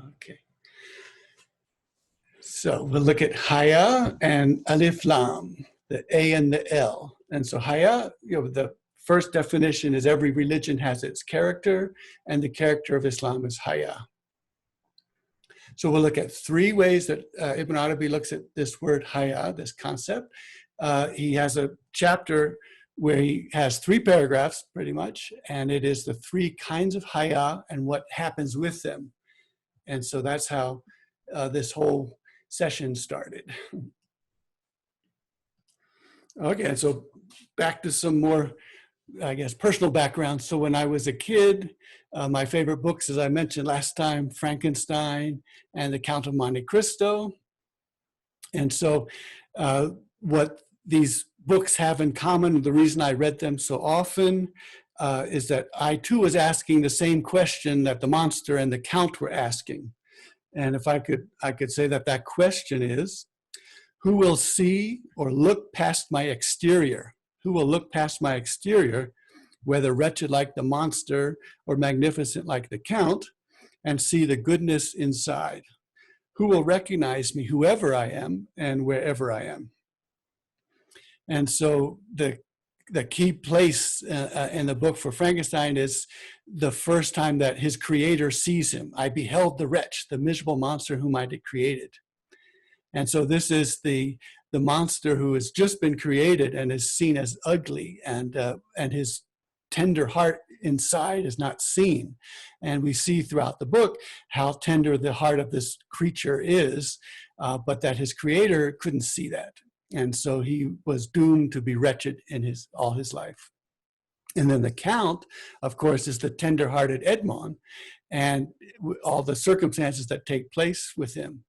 Okay. So we'll look at Haya and Alif Lam, the A and the L. And so Haya, the first definition is every religion has its character, and the character of Islam is Haya. So we'll look at three ways that Ibn Arabi looks at this word Haya, this concept. He has a chapter where he has 3 paragraphs pretty much, and it is the 3 kinds of Haya and what happens with them. And so that's how this whole session started. Okay, so back to some more, I guess, personal background. So when I was a kid, my favorite books, as I mentioned last time, Frankenstein and The Count of Monte Cristo. And so what these books have in common, the reason I read them so often, is that I too was asking the same question that the monster and the count were asking. And if I could say that that question is, who will see or look past my exterior? Who will look past my exterior, whether wretched like the monster or magnificent like the count, and see the goodness inside? Who will recognize me, whoever I am and wherever I am? And so the key place in the book for Frankenstein is the first time that his creator sees him. I beheld the wretch, the miserable monster whom I had created. And so this is the monster who has just been created and is seen as ugly, and his tender heart inside is not seen. And we see throughout the book how tender the heart of this creature is, but that his creator couldn't see that. And so he was doomed to be wretched in all his life. And then the count, of course, is the tender-hearted Edmond and all the circumstances that take place with him.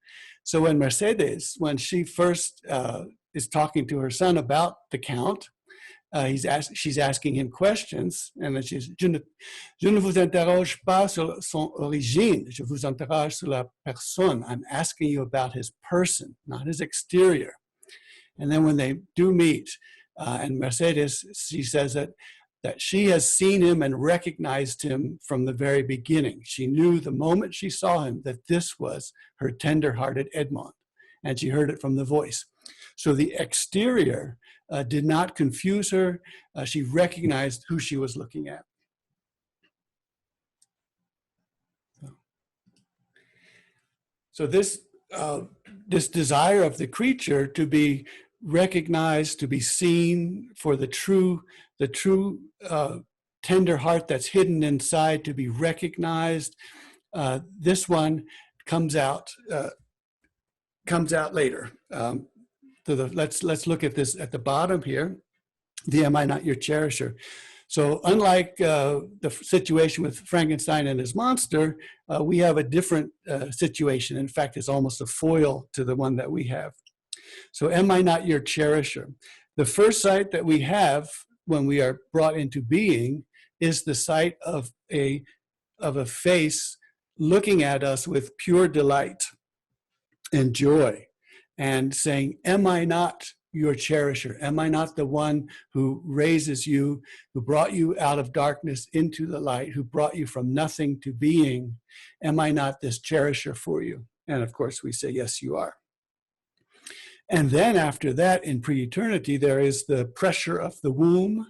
So when Mercedes, when she first is talking to her son about the count, she's asking him questions, and then she's, je ne vous interroge pas sur son origine, je vous interroge sur la personne. I'm asking you about his person, not his exterior. And then when they do meet, and Mercedes, she says that she has seen him and recognized him from the very beginning. She knew the moment she saw him that this was her tender-hearted Edmond, and she heard it from the voice. So the exterior did not confuse her. She recognized who she was looking at. So this desire of the creature to be recognized, to be seen for the true tender heart that's hidden inside, to be recognized, this one comes out later. Let's look at this at the bottom here. The am I not your cherisher? So unlike the situation with Frankenstein and his monster, we have a different situation. In fact, it's almost a foil to the one that we have. So am I not your cherisher? The first sight that we have when we are brought into being is the sight of a face looking at us with pure delight and joy and saying, am I not your cherisher? Am I not the one who raises you, who brought you out of darkness into the light, who brought you from nothing to being? Am I not this cherisher for you? And of course we say, yes, you are. And then after that, in pre-eternity, there is the pressure of the womb,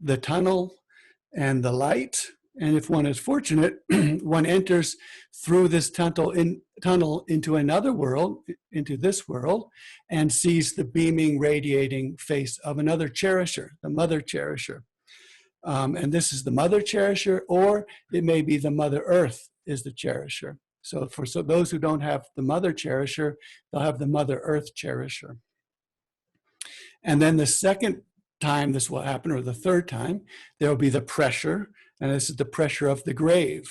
the tunnel, and the light. And if one is fortunate, one enters through this tunnel into another world, into this world, and sees the beaming, radiating face of another cherisher, the mother cherisher. And this is the mother cherisher, or it may be the Mother Earth is the cherisher. So for those who don't have the mother cherisher, they'll have the Mother Earth cherisher. And then the second time this will happen, or the third time, there will be the pressure, and this is the pressure of the grave.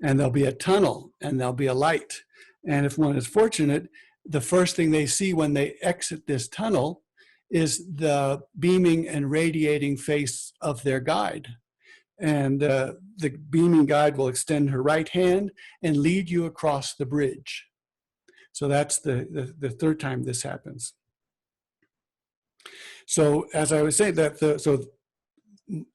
And there'll be a tunnel, and there'll be a light. And if one is fortunate, the first thing they see when they exit this tunnel is the beaming and radiating face of their guide. And the beaming guide will extend her right hand and lead you across the bridge. So that's the third time this happens. So as I was saying, so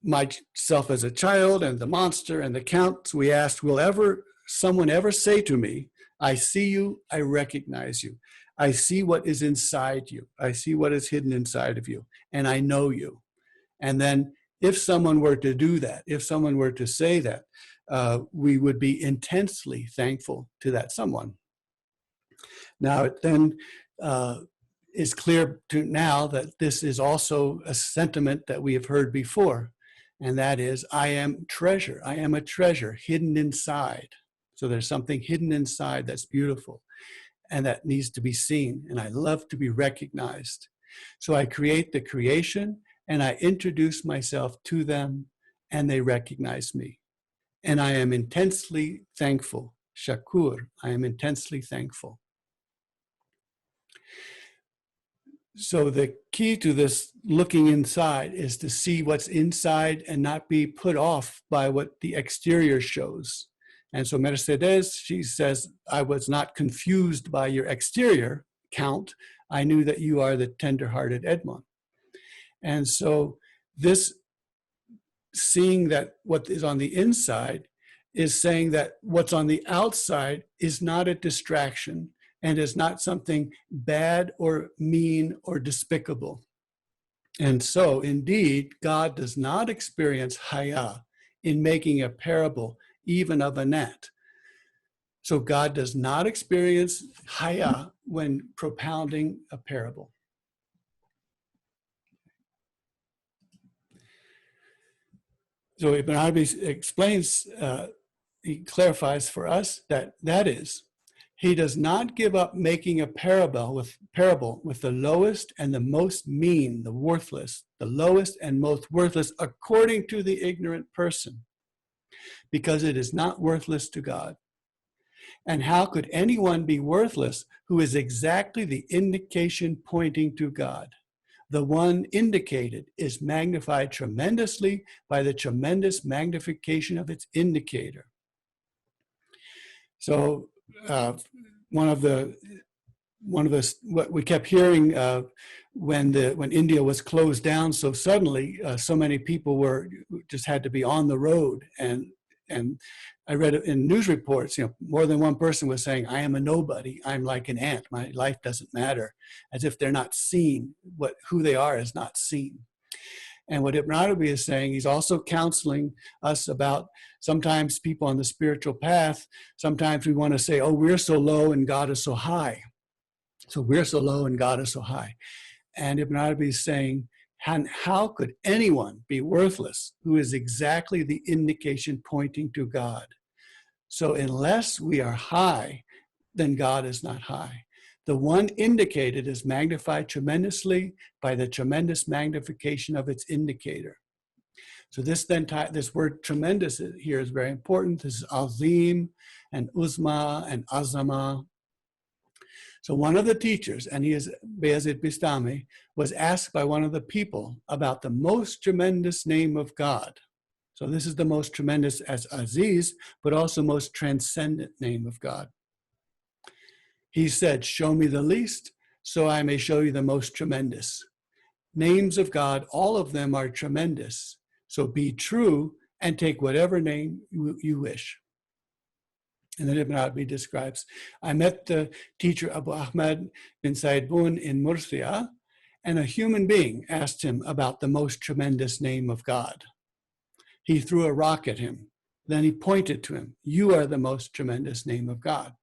myself as a child and the monster and the count, we asked, will ever someone ever say to me, I see you, I recognize you. I see what is inside you. I see what is hidden inside of you, and I know you. And then if someone were to do that, if someone were to say that, we would be intensely thankful to that someone. Now, it then is clear to now that this is also a sentiment that we have heard before, and that is, I am treasure. I am a treasure hidden inside. So there's something hidden inside that's beautiful and that needs to be seen, and I love to be recognized. So I create the creation, and I introduce myself to them, and they recognize me. And I am intensely thankful. Shakur, I am intensely thankful. So the key to this looking inside is to see what's inside and not be put off by what the exterior shows. And so Mercedes, she says, I was not confused by your exterior count. I knew that you are the tender-hearted Edmond. And so this seeing that what is on the inside is saying that what's on the outside is not a distraction and is not something bad or mean or despicable. And so indeed, God does not experience Haya in making a parable even of a gnat. So God does not experience Haya when propounding a parable. So Ibn Arabi explains, he clarifies for us that is, he does not give up making a parable with the lowest and the most mean, the worthless, the lowest and most worthless according to the ignorant person, because it is not worthless to God. And how could anyone be worthless who is exactly the indication pointing to God? The one indicated is magnified tremendously by the tremendous magnification of its indicator. So one of the what we kept hearing when India was closed down so suddenly, so many people just had to be on the road, and I read in news reports, more than one person was saying, I am a nobody. I'm like an ant. My life doesn't matter, as if they're not seen. Who they are is not seen. And what Ibn Arabi is saying, he's also counseling us about sometimes people on the spiritual path, sometimes we want to say, oh, we're so low and God is so high. So we're so low and God is so high. And Ibn Arabi is saying, how could anyone be worthless who is exactly the indication pointing to God? So unless we are high, then God is not high. The one indicated is magnified tremendously by the tremendous magnification of its indicator. So this word tremendous here is very important. This is azim and uzma and azama. So one of the teachers, and he is Bayezid Bistami, was asked by one of the people about the most tremendous name of God. So this is the most tremendous as Aziz, but also most transcendent name of God. He said, show me the least, so I may show you the most tremendous. Names of God, all of them are tremendous. So be true and take whatever name you wish. And then Ibn Arabi describes, I met the teacher Abu Ahmad bin Said Bun in Murcia, and a human being asked him about the most tremendous name of God. He threw a rock at him. Then he pointed to him. You are the most tremendous name of God.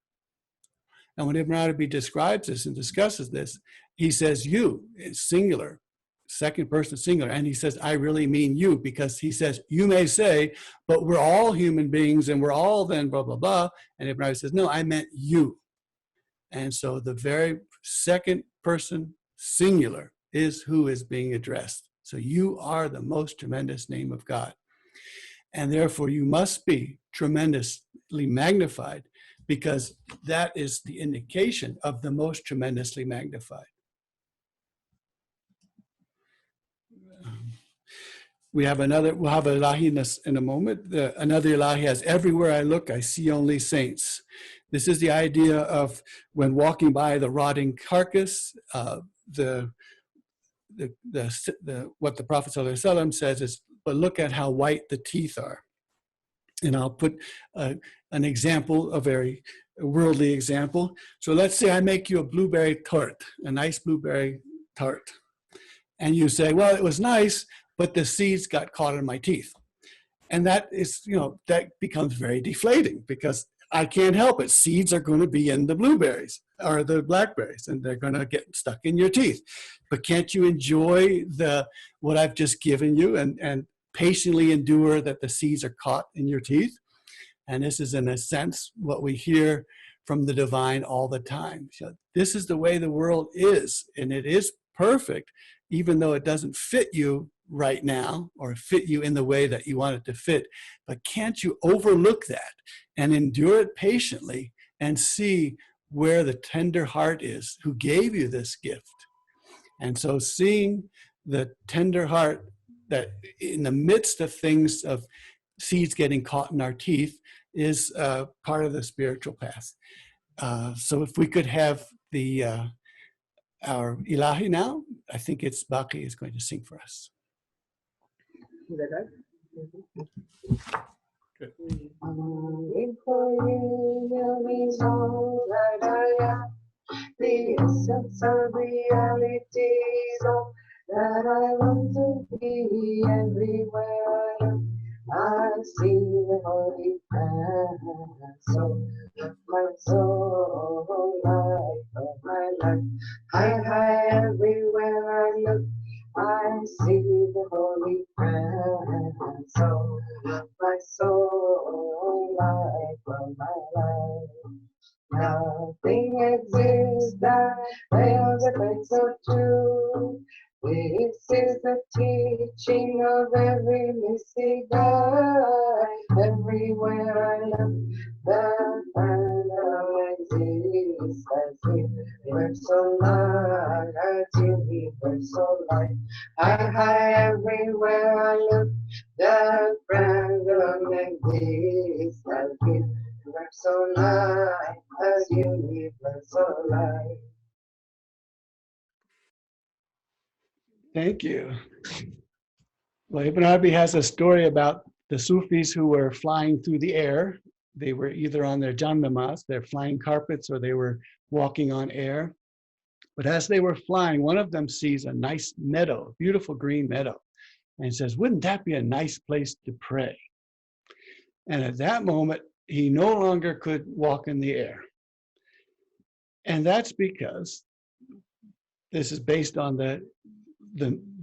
And when Ibn Arabi describes this and discusses this, he says you, it's singular, second person singular. And he says, I really mean you, because he says, you may say, but we're all human beings and we're all then blah, blah, blah. And Ibn Arabi says, no, I meant you. And so the very second person singular is who is being addressed. So you are the most tremendous name of God. And therefore you must be tremendously magnified, because that is the indication of the most tremendously magnified. We'll have Ilahi in a moment. Another Ilahi has, everywhere I look, I see only saints. This is the idea of when walking by the rotting carcass, what the Prophet ﷺ says is, but look at how white the teeth are. And I'll put an example, a very worldly example. So let's say I make you a blueberry tart, a nice blueberry tart. And you say, well, it was nice, but the seeds got caught in my teeth. And that is, that becomes very deflating because I can't help it. Seeds are going to be in the blueberries or the blackberries, and they're going to get stuck in your teeth. But can't you enjoy what I've just given you and patiently endure that the seeds are caught in your teeth? And this is, in a sense, what we hear from the divine all the time. So this is the way the world is, and it is perfect, even though it doesn't fit you right now or fit you in the way that you want it to fit. But can't you overlook that and endure it patiently and see where the tender heart is who gave you this gift? And so seeing the tender heart that in the midst of things, of seeds getting caught in our teeth, is part of the spiritual path. So if we could have our Ilahi now, I think it's Baki is going to sing for us. Is that right? Good. The essence of reality so that I want to be everywhere I am. I see the holy presence of my soul, life of my life. High everywhere I look, I see the holy presence of my soul, life of my life. Nothing exists that fails the face of truth. This is the teaching of every mystic God. Everywhere I look, the final exists as universal light, as universal light. High everywhere I look, the final exists as universal light, as universal light. Thank you. Well, Ibn Arabi has a story about the Sufis who were flying through the air. They were either on their jannamas, their flying carpets, or they were walking on air. But as they were flying, one of them sees a nice meadow, beautiful green meadow, and says, wouldn't that be a nice place to pray? And at that moment, he no longer could walk in the air. And that's because this is based on the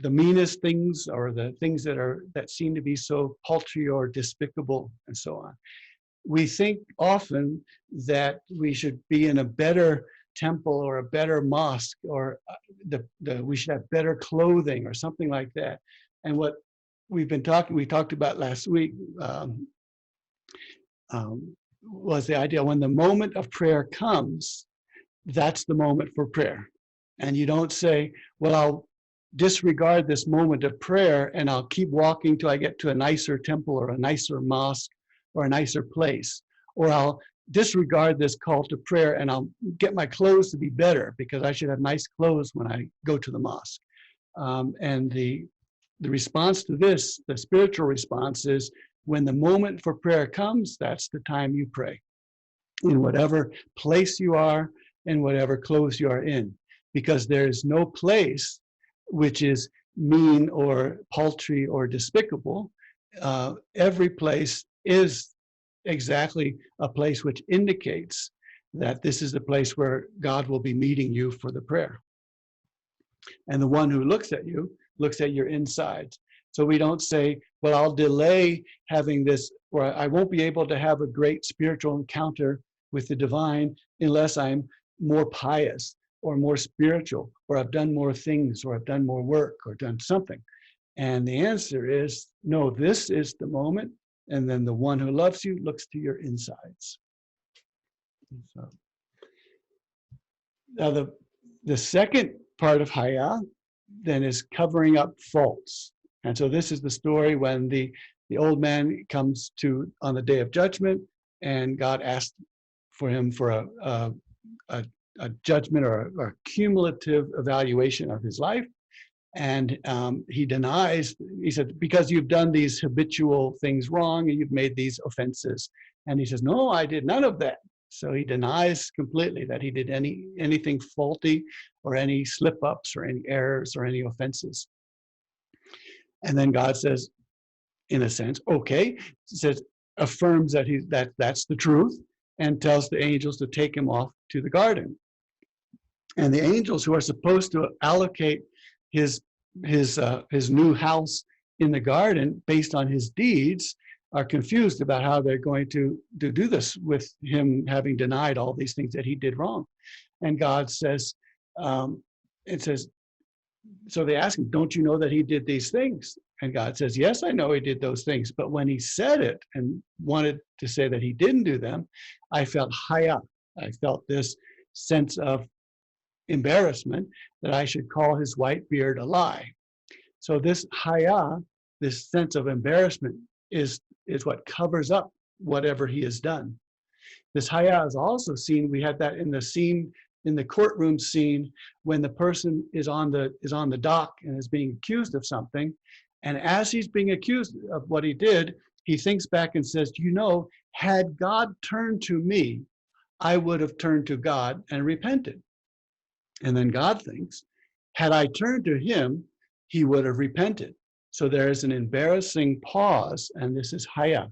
meanest things, or the things that seem to be so paltry or despicable and so on. We think often that we should be in a better temple or a better mosque, or we should have better clothing or something like that. And what we talked about last week was the idea when the moment of prayer comes, that's the moment for prayer. And you don't say, well, I'll disregard this moment of prayer and I'll keep walking till I get to a nicer temple or a nicer mosque or a nicer place. Or I'll disregard this call to prayer and I'll get my clothes to be better because I should have nice clothes when I go to the mosque. And the response to this, the spiritual response, is when the moment for prayer comes, that's the time you pray. In whatever place you are and whatever clothes you are in. Because there's no place which is mean or paltry or despicable. Every place is exactly a place which indicates that this is the place where God will be meeting you for the prayer. And the one who looks at you looks at your insides. So we don't say, well, I'll delay having this, or I won't be able to have a great spiritual encounter with the divine unless I'm more pious or more spiritual, or I've done more things, or I've done more work, or done something. And the answer is, no, this is the moment. And then the one who loves you looks to your insides. So, now the second part of Haya then is covering up faults. And so this is the story when the old man comes to on the day of judgment, and God asked for him for a judgment or a cumulative evaluation of his life. And he denies, he said, because you've done these habitual things wrong and you've made these offenses. And he says, no, I did none of that. So he denies completely that he did anything faulty or any slip-ups or any errors or any offenses. And then God says, in a sense, okay, says, affirms that that's the truth and tells the angels to take him off to the garden. And the angels who are supposed to allocate his new house in the garden based on his deeds are confused about how they're going to do this with him having denied all these things that he did wrong. And God says, it says, so they ask him, don't you know that he did these things? And God says, yes, I know he did those things. But when he said it and wanted to say that he didn't do them, I felt Haya. I felt this sense of embarrassment that I should call his white beard a lie. So this Haya, this sense of embarrassment, is what covers up whatever he has done. This Haya is also seen, we had that in the scene, in the courtroom scene, when the person is on the dock and is being accused of something. And as he's being accused of what he did, he thinks back and says, you know, had God turned to me, I would have turned to God and repented. And then God thinks, had I turned to him, he would have repented. So there is an embarrassing pause, and this is Haya.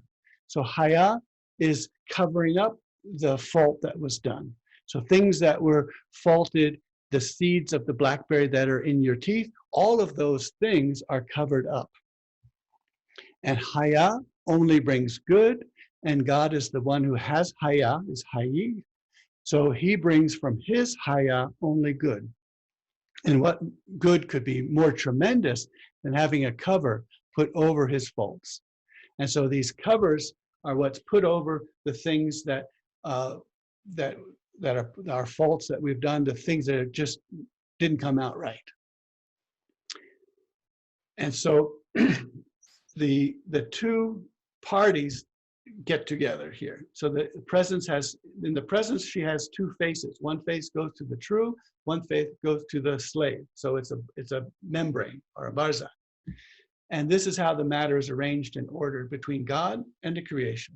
So Haya is covering up the fault that was done. So things that were faulted, the seeds of the blackberry that are in your teeth, all of those things are covered up. And Haya only brings good, and God is the one who has Haya, is Hayi. So he brings from his Haya only good. And what good could be more tremendous than having a cover put over his faults? And so these covers are what's put over the things that are faults that we've done, the things that just didn't come out right. And so the two parties get together here. So the presence has, in the presence, she has two faces. One face goes to the true, one face goes to the slave. So it's a membrane or a barza. And this is how the matter is arranged and ordered between God and the creation.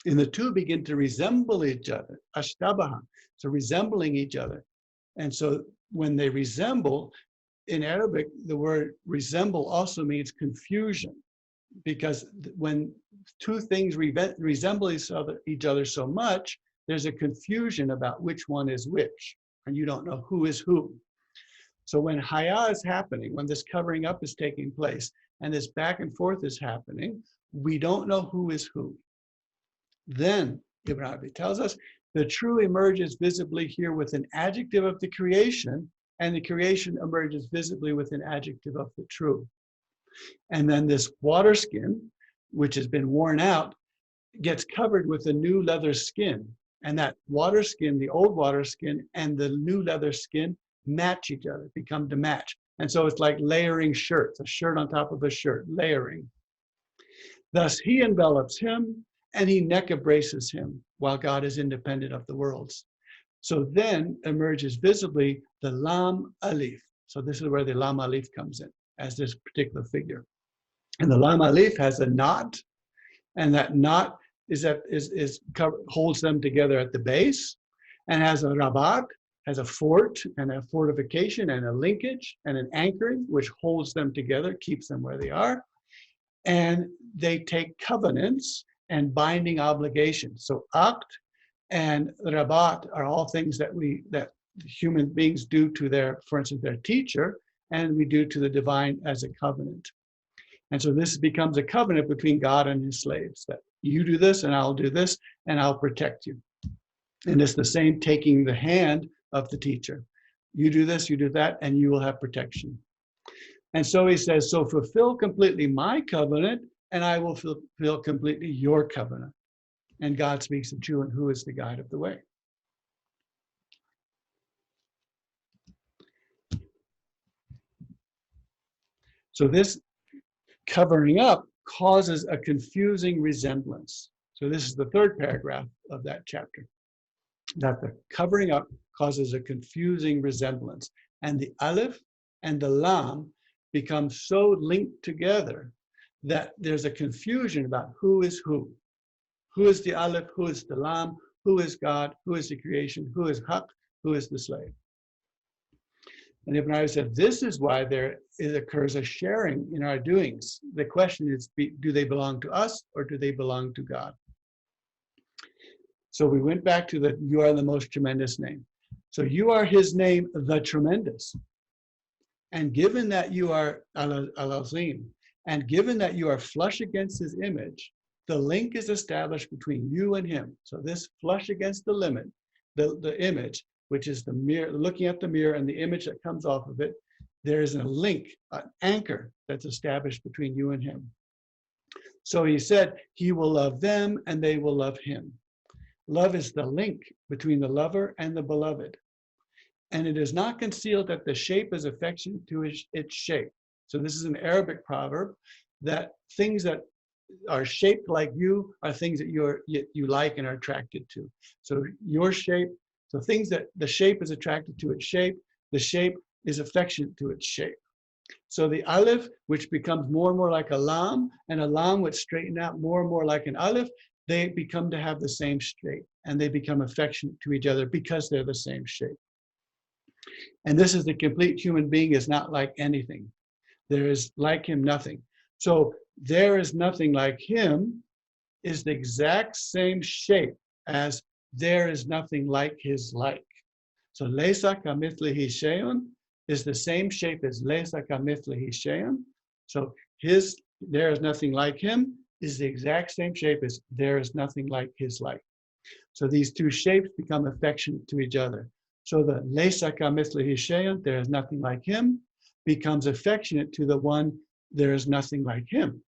And the two begin to resemble each other, ashtabaha, so resembling each other. And so when they resemble, in Arabic, the word resemble also means confusion, because when two things resemble each other so much, there's a confusion about which one is which, and you don't know who is who. So when Haya is happening, when this covering up is taking place, and this back and forth is happening, we don't know who is who. Then, Ibn Arabi tells us, the true emerges visibly here with an adjective of the creation, and the creation emerges visibly with an adjective of the true. And then this water skin, which has been worn out, gets covered with a new leather skin. And that water skin, the old water skin, and the new leather skin match each other, become to match. And so it's like layering shirts, a shirt on top of a shirt, layering. Thus he envelops him, and he neck embraces him, while God is independent of the worlds. So then emerges visibly the Lam Alif. So this is where the Lam Alif comes in, as this particular figure. And the Lam Alif has a knot, and that knot holds them together at the base, and has a Rabat, has a fort and a fortification and a linkage and an anchoring, which holds them together, keeps them where they are. And they take covenants and binding obligations. So Aqd and Rabat are all things that human beings do to their, for instance, their teacher, and we do to the divine as a covenant. And so this becomes a covenant between God and his slaves, that you do this and I'll do this and I'll protect you. And it's the same taking the hand of the teacher. You do this, you do that, and you will have protection. And so he says, so fulfill completely my covenant, and I will fulfill completely your covenant. And God speaks of you, and who is the guide of the way. So this covering up causes a confusing resemblance. So this is the third paragraph of that chapter, that the covering up causes a confusing resemblance. And the Alif and the Lam become so linked together that there's a confusion about who is who. Who is the Aleph? Who is the Lam? Who is God? Who is the creation? Who is Haq? Who is the slave? And Ibn Arabi said, this is why occurs a sharing in our doings. The question is, do they belong to us or do they belong to God? So we went back to you are the most tremendous name. So you are his name, the tremendous. And given that you are al-Azim, and given that you are flush against his image, the link is established between you and him. So this flush against the limit, the image, which is the mirror, looking at the mirror and the image that comes off of it, there is a link, an anchor that's established between you and him. So he said, he will love them and they will love him. Love is the link between the lover and the beloved. And it is not concealed that the shape is affectionate to its shape. So this is an Arabic proverb that things that are shaped like you are things that you like and are attracted to. So your shape, so things that the shape is attracted to its shape, the shape is affectionate to its shape. So the Alif, which becomes more and more like a Lam, and a Lam which straighten out more and more like an Alif, they become to have the same shape and they become affectionate to each other because they're the same shape. And this is the complete human being is not like anything. There is like him nothing. So there is nothing like him is the exact same shape as there is nothing like his like. So Laysa kamithlihi shay'un is the same shape as Laysa kamithlihi shay'un. So there is nothing like him is the exact same shape as there is nothing like his like. So these two shapes become affectionate to each other. So the Laysa kamithlihi shay'un, there is nothing like him, becomes affectionate to the one there is nothing like him.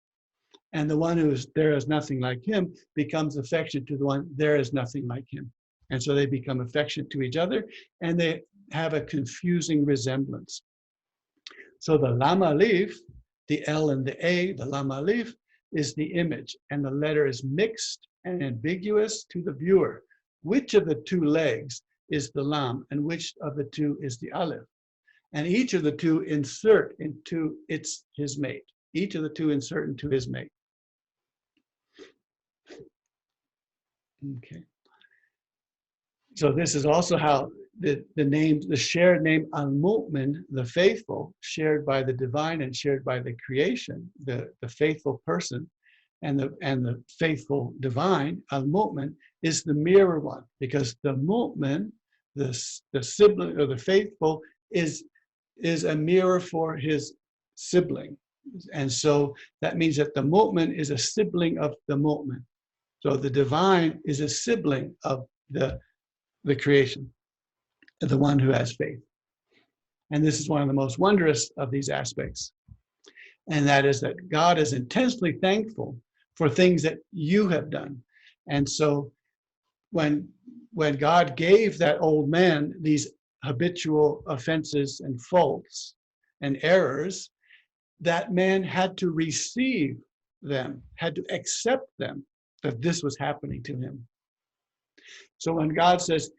And the one who is there is nothing like him becomes affectionate to the one there is nothing like him. And so they become affectionate to each other and they have a confusing resemblance. So the Lam Alif, the L and the A, the Lam Alif is the image and the letter is mixed and ambiguous to the viewer. Which of the two legs is the Lam and which of the two is the Alif? And each of the two insert into his mate. Each of the two insert into his mate. Okay. So this is also how the shared name Al-Mu'min, the faithful, shared by the divine and shared by the creation, the faithful person and the faithful divine, Al-Mu'min, is the mirror one, because the Mu'min, the sibling or the faithful, is a mirror for his sibling. And so that means that the Mu'min is a sibling of the Mu'min. So the divine is a sibling of the creation, the one who has faith. And this is one of the most wondrous of these aspects. And that is that God is intensely thankful for things that you have done. And so when God gave that old man these habitual offenses and faults and errors, that man had to receive them, had to accept them, that this was happening to him. So when God says,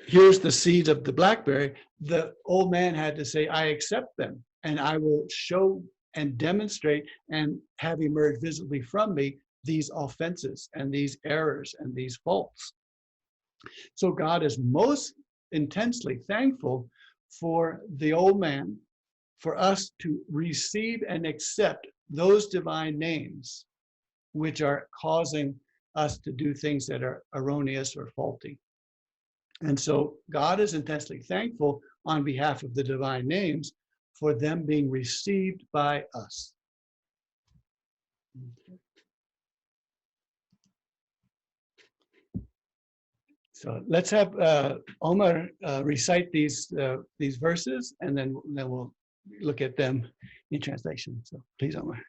here's the seeds of the blackberry, the old man had to say, I accept them, and I will show and demonstrate and have emerged visibly from me these offenses and these errors and these faults. So God is most intensely thankful for the old man, for us to receive and accept those divine names which are causing us to do things that are erroneous or faulty. And so God is intensely thankful on behalf of the divine names for them being received by us. So let's have Omar recite these verses, and then we'll look at them in translation. So please, Omar.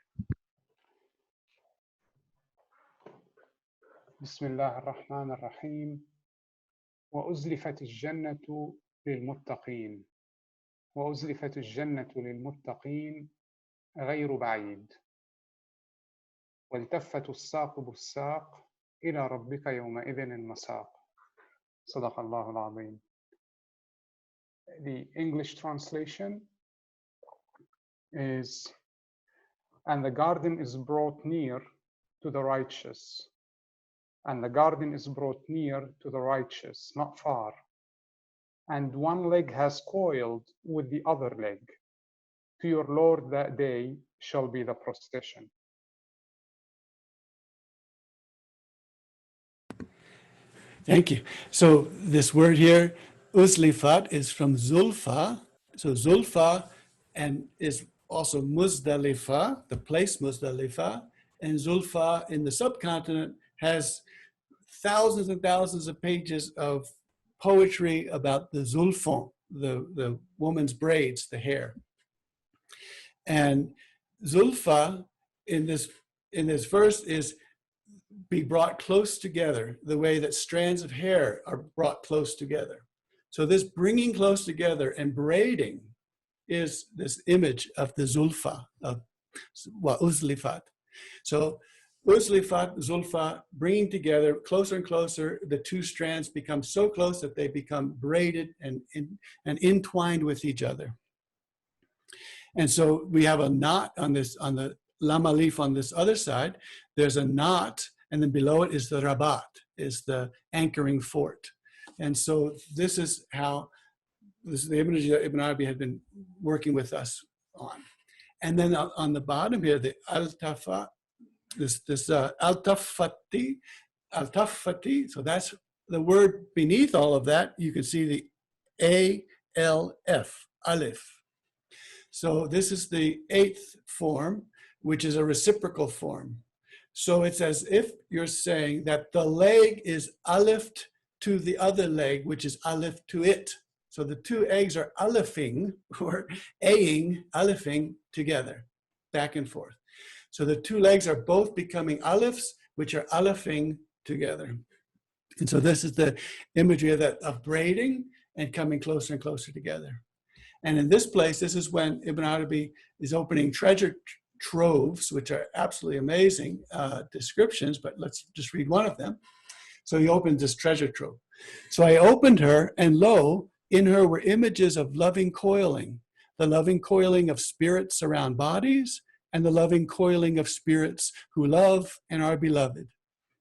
بسم الله الرحمن الرحيم وأزلفت الجنة للمتقين وأزلفت الجنة للمتقين غير بعيد والتفت الساق بالساق إلى ربك يومئذ المساق صدق الله العظيم. The English translation: is, and the garden is brought near to the righteous. And the garden is brought near to the righteous, not far. And one leg has coiled with the other leg. To your Lord that day shall be the procession. Thank you. So this word here, uzlifat, is from zulfa. So zulfa and is also Muzdalifa, the place Muzdalifa. And zulfa in the subcontinent has thousands and thousands of pages of poetry about the zulfon, the woman's braids, the hair. And zulfa in this verse is be brought close together, the way that strands of hair are brought close together. So this bringing close together and braiding is this image of the zulfa, of uzlifat. So uzlifat, zulfa, bringing together closer and closer, the two strands become so close that they become braided and entwined with each other. And so we have a knot on this, on the lam alif on this other side. There's a knot, and then below it is the rabat, is the anchoring fort. And so this is how this is the image that Ibn Arabi had been working with us on. And then on the bottom here, the al-tafa, this al-tafati, so that's the word beneath all of that. You can see the A-L-F, alif. So this is the eighth form, which is a reciprocal form. So it's as if you're saying that the leg is alifed to the other leg, which is alif to it. So the two eggs are alifing, or a-ing, alifing together, back and forth. So the two legs are both becoming alifs, which are alifing together. And so this is the imagery of that, of braiding and coming closer and closer together. And in this place, this is when Ibn Arabi is opening treasure troves, which are absolutely amazing descriptions, but let's just read one of them. So he opens this treasure trove. So I opened her, and lo, in her were images of loving coiling, the loving coiling of spirits around bodies, and the loving coiling of spirits who love and are beloved,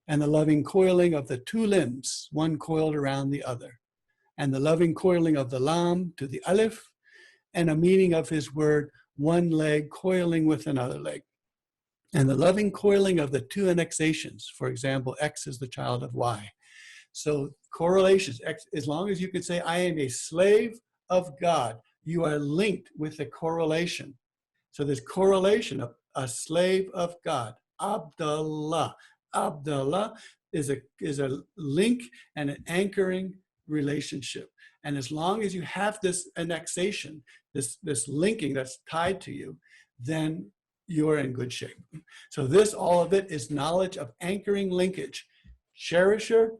and the loving coiling of the two limbs, one coiled around the other, and the loving coiling of the lam to the alif, and a meaning of his word, one leg coiling with another leg, and the loving coiling of the two annexations. For example, X is the child of Y. So correlations, X, as long as you can say, I am a slave of God, you are linked with a correlation. So this correlation of a slave of God, Abdullah. Abdullah is a link and an anchoring relationship. And as long as you have this annexation, this linking that's tied to you, then you're in good shape. So this, all of it is knowledge of anchoring linkage. Cherisher,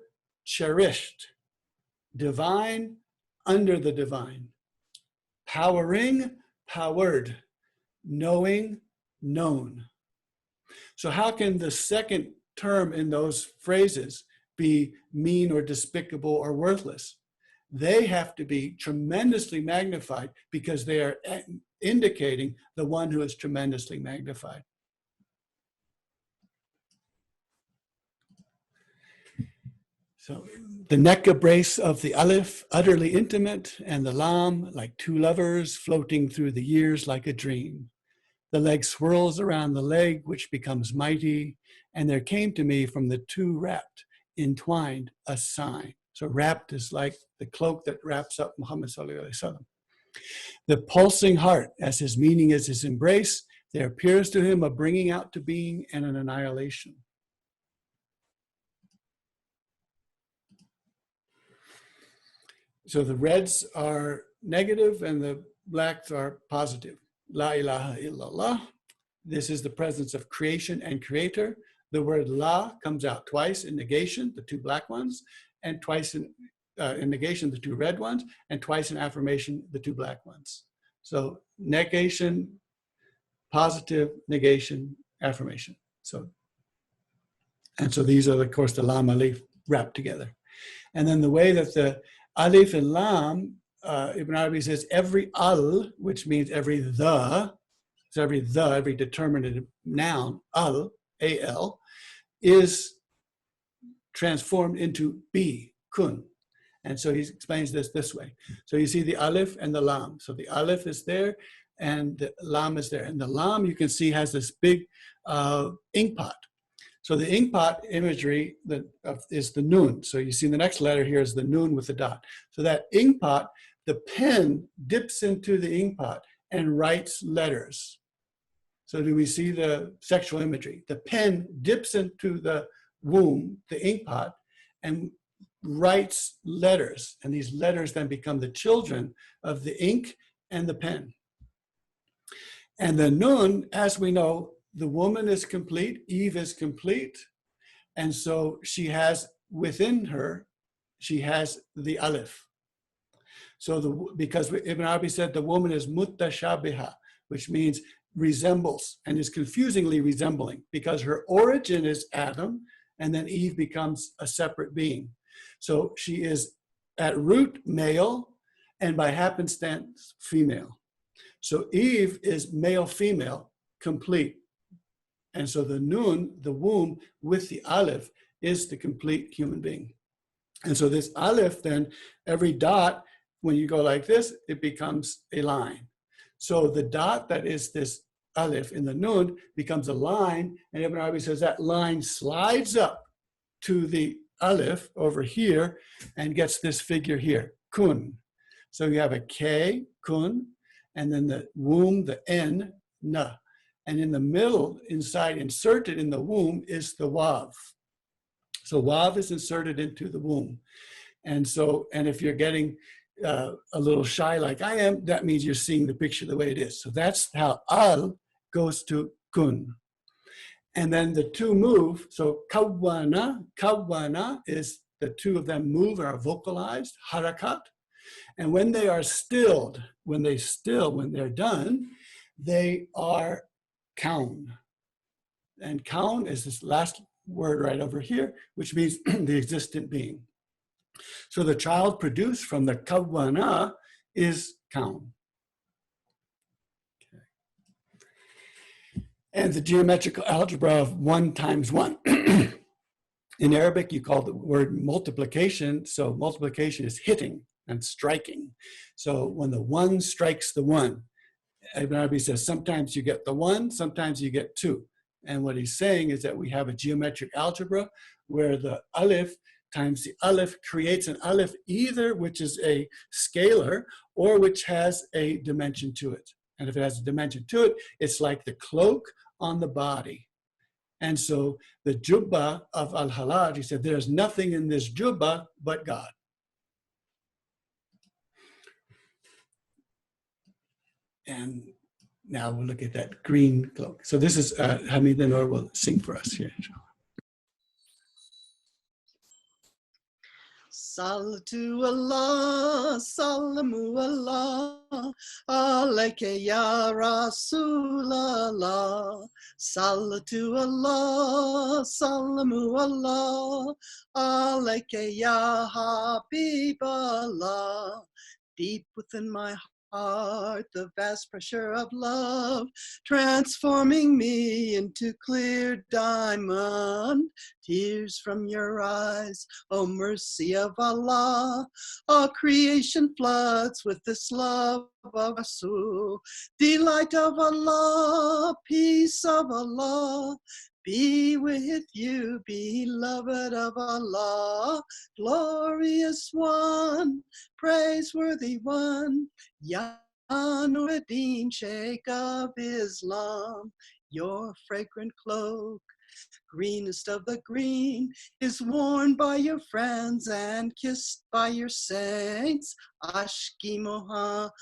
cherished. Divine, under the divine. Powering, powered. Knowing, known. So how can the second term in those phrases be mean or despicable or worthless? They have to be tremendously magnified because they are indicating the one who is tremendously magnified. So the nekka brace of the alif, utterly intimate, and the lam, like two lovers floating through the years like a dream. The leg swirls around the leg, which becomes mighty, and there came to me from the two wrapped, entwined, a sign. So wrapped is like the cloak that wraps up Muhammad sallallahu alaihi wasallam. The pulsing heart, as his meaning is his embrace, there appears to him a bringing out to being and an annihilation. So the reds are negative and the blacks are positive. La ilaha illallah. This is the presence of creation and creator. The word la comes out twice in negation, the two black ones, and twice in negation, the two red ones, and twice in affirmation, the two black ones. So negation, positive, negation, affirmation. So these are, of course, the lam alif wrapped together. And then the way that the alif and lam, Ibn Arabi says every al, which means every the, so every determinative noun, al, A-L, is transformed into be, kun. And so he explains this way. So you see the Alif and the Lam. So the Alif is there and the Lam is there. And the Lam, you can see, has this big ink pot. So the ink pot imagery is the Nun. So you see the next letter here is the Nun with the dot. So that ink pot, the pen dips into the ink pot and writes letters. So do we see the sexual imagery? The pen dips into the womb, the ink pot, and writes letters. And these letters then become the children of the ink and the pen. And the Nun, as we know, the woman is complete, Eve is complete. And so she has within her, she has the Alif. So because Ibn Arabi said the woman is mutashabiha, which means resembles and is confusingly resembling, because her origin is Adam and then Eve becomes a separate being. So she is at root male and by happenstance female. So Eve is male female complete. And so the Nun, the womb with the Aleph, is the complete human being. And so this Aleph then, every dot, when you go like this, it becomes a line. So the dot that is this Aleph in the Nun becomes a line, and Ibn Arabi says that line slides up to the Aleph over here and gets this figure here, kun. So you have a K, kun, and then the womb, the N, na. And in the middle, inside, inserted in the womb is the Wav. So Wav is inserted into the womb. And so, and if you're getting a little shy like I am, that means you're seeing the picture the way it is. So that's how al goes to kun. And then the two move. So kawwana is the two of them move or are vocalized, harakat. And when they are stilled, when they're done, they are kaun. And kaun is this last word right over here, which means the existent being. So the child produced from the kawwana is kaun. Okay. And the geometrical algebra of 1 times 1. In Arabic, you call the word multiplication. So multiplication is hitting and striking. So when the 1 strikes the 1, Ibn Arabi says sometimes you get the 1, sometimes you get 2. And what he's saying is that we have a geometric algebra where the Alif times the Aleph creates an Aleph either which is a scalar or which has a dimension to it. And if it has a dimension to it, it's like the cloak on the body. And so the Jubba of Al-Halaj, he said, there's nothing in this Jubba but God. And now we'll look at that green cloak. So this is Hamid Anwar will sing for us here. Salatu Allah, salamu Allah, alayka ya Rasulallah. Salatu Allah, salamu Allah, alayka ya Habiballah. Deep within my heart, the vast pressure of love, transforming me into clear diamond. Tears from your eyes, oh mercy of Allah. All creation floods with this love of Rasul. Delight of Allah, peace of Allah, be with you, beloved of Allah. Glorious one, praiseworthy one, Ya Nuruddin, Sheikh of Islam. Your fragrant cloak, greenest of the green, is worn by your friends and kissed by your saints. Ashki Muhammad,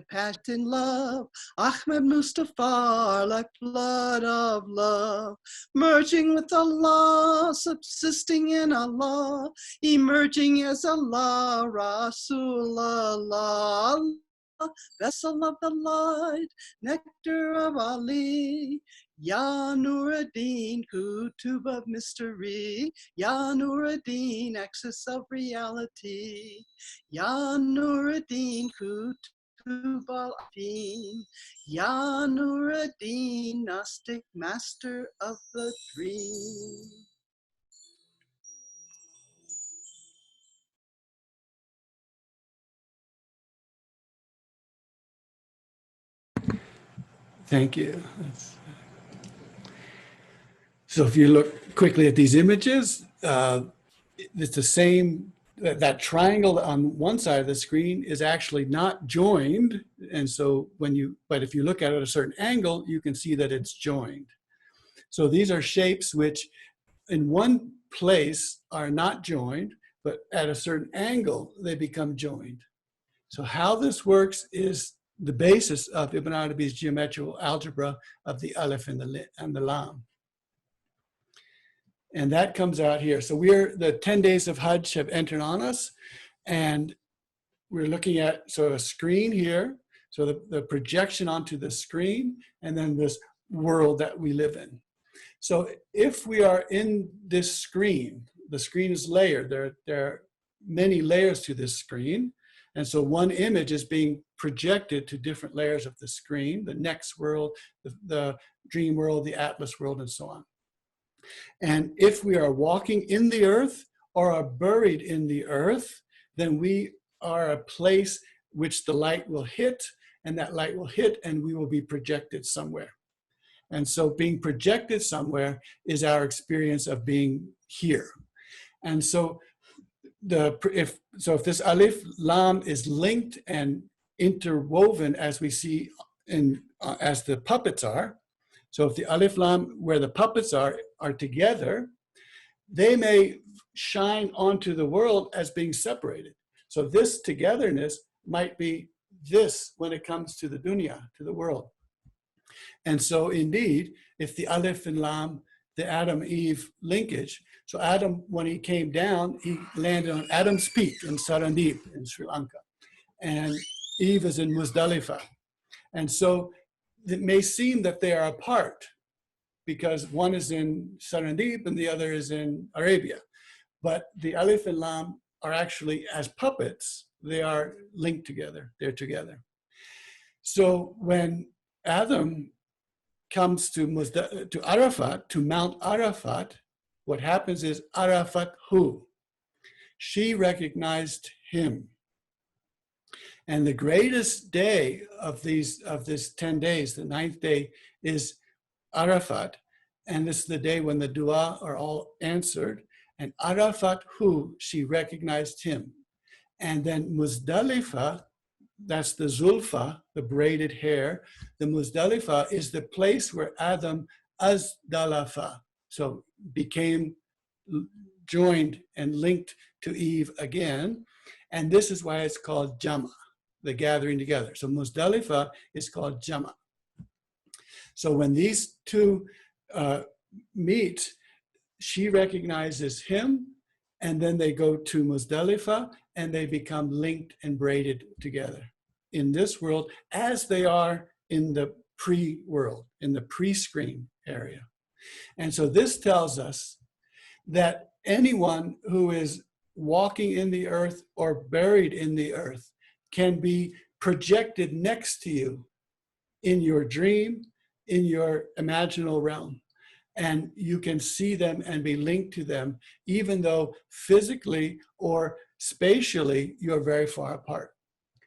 passion in love, Ahmed Mustafa, like blood of love, merging with Allah, subsisting in Allah, emerging as Allah, Rasulallah, vessel of the light, nectar of Ali, Ya Nuruddin, Kutub of mystery, Ya Nuruddin, axis of reality, Ya Nuruddin, Kutub Kutubal-Din, Ya Nuruddin, Gnostic master of the dream. Thank you. So if you look quickly at these images, it's the same, that triangle on one side of the screen is actually not joined. And so but if you look at it at a certain angle, you can see that it's joined. So these are shapes which in one place are not joined, but at a certain angle, they become joined. So how this works is the basis of Ibn Arabi's geometrical algebra of the Alif and the Lam. And that comes out here. So the 10 days of Hajj have entered on us, and we're looking at a screen here. So the projection onto the screen, and then this world that we live in. So if we are in this screen, the screen is layered. There are many layers to this screen. And so one image is being projected to different layers of the screen, the next world, the dream world, the Atlas world, and so on. And if we are walking in the earth or are buried in the earth, then we are a place which the light will hit, and that light will hit and we will be projected somewhere. And so being projected somewhere is our experience of being here. And so if this Alif Lam is linked and interwoven as we see as the puppets are, so if the Alif Lam where the puppets are together, they may shine onto the world as being separated. So this togetherness might be this when it comes to the dunya, to the world. And so indeed, if the Alif and Lam, the Adam-Eve linkage, so Adam, when he came down, he landed on Adam's Peak in Sarandip in Sri Lanka. And Eve is in Muzdalifah. And so it may seem that they are apart because one is in Sarandip and the other is in Arabia. But the Alif and Lam are actually, as puppets, they are linked together, they're together. So when Adam comes to Arafat, to Mount Arafat, what happens is Arafat who? She recognized him. And the greatest day of this 10 days, the 9th day, is Arafat. And this is the day when the dua are all answered. And Arafat who? She recognized him. And then Muzdalifah, that's the Zulfa, the braided hair. The Muzdalifah is the place where Adam Azdalafa, so became joined and linked to Eve again. And this is why it's called Jama, the gathering together. So Muzdalifah is called Jama. So when these two meet, she recognizes him, and then they go to Muzdalifah, and they become linked and braided together in this world as they are in the pre-world, in the pre-screen area. And so this tells us that anyone who is walking in the earth or buried in the earth can be projected next to you in your dream, in your imaginal realm. And you can see them and be linked to them, even though physically or spatially you're very far apart.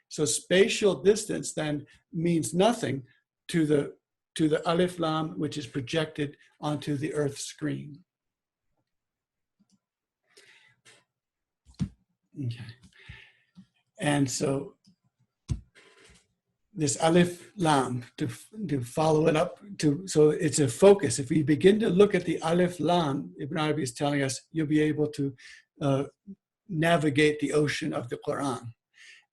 So spatial distance then means nothing to the Alif Lam, which is projected onto the earth screen. Okay. And so this Alif Lam, to follow it up, so it's a focus. If we begin to look at the Alif Lam, Ibn Arabi is telling us, you'll be able to navigate the ocean of the Quran.